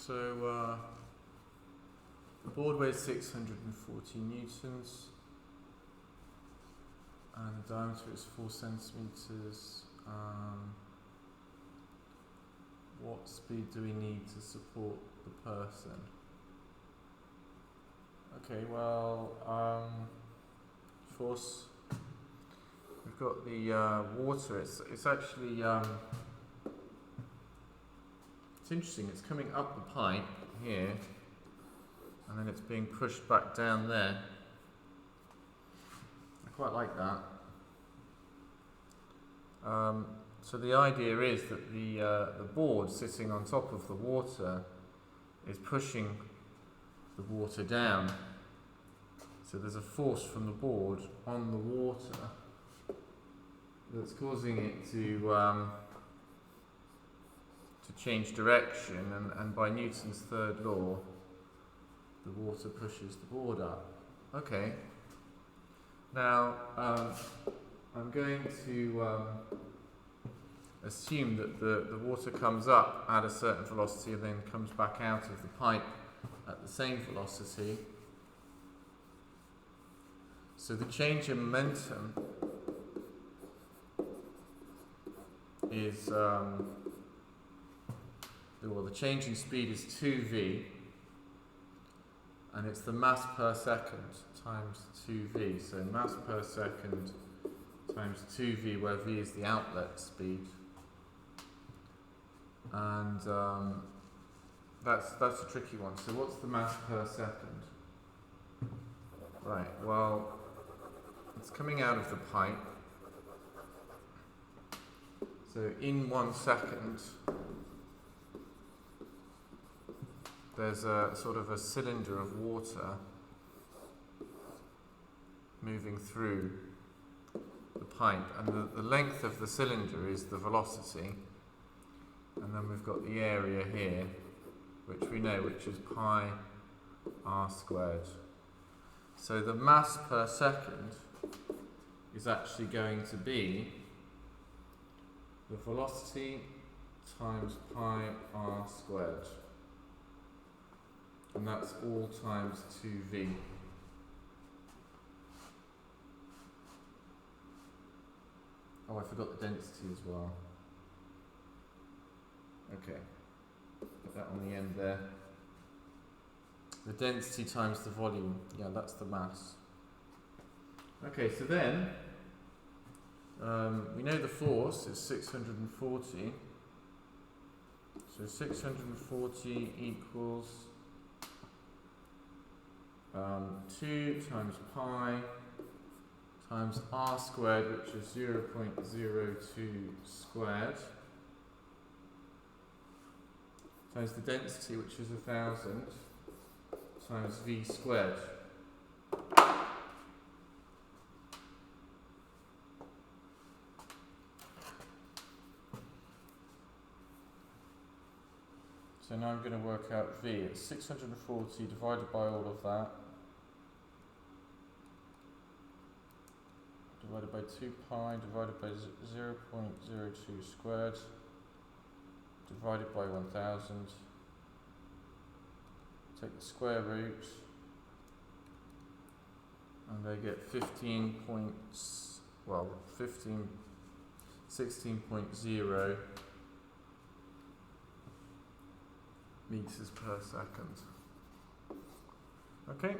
So the board weighs 640 newtons and the diameter is 4 centimeters. What speed do we need to support the person? Okay, well, force. We've got the water. It's actually it's interesting. It's coming up the pipe here, and then it's being pushed back down there. I quite like that. So the idea is that the board sitting on top of the water is pushing the water down. So there's a force from the board on the water that's causing it to change direction, and by Newton's third law, the water pushes the board up. Okay. Now I'm going to assume that the water comes up at a certain velocity and then comes back out of the pipe at the same velocity. So the change in momentum is, the change in speed is 2v, and it's the mass per second times 2v. So mass per second times 2v, where v is the outlet speed. And that's a tricky one. So what's the mass per second? Right, well, it's coming out of the pipe. So in 1 second, there's a sort of a cylinder of water moving through the pipe, and the length of the cylinder is the velocity, and then we've got the area here, which we know, which is pi r squared. So the mass per second is actually going to be the velocity times pi r squared, and that's all times 2v. Oh, I forgot the density as well. Okay, put that on the end there. The density times the volume, yeah, that's the mass. Okay, so then we know the force is 640. So 640 equals 2 times pi times r squared, which is 0.02 squared, times the density, which is 1,000, times v squared. So now I'm going to work out v. It's 640 divided by all of that, divided by 2 pi, divided by 0.02 squared, divided by 1,000. Take the square root, and they get 16.0 meters per second. Okay.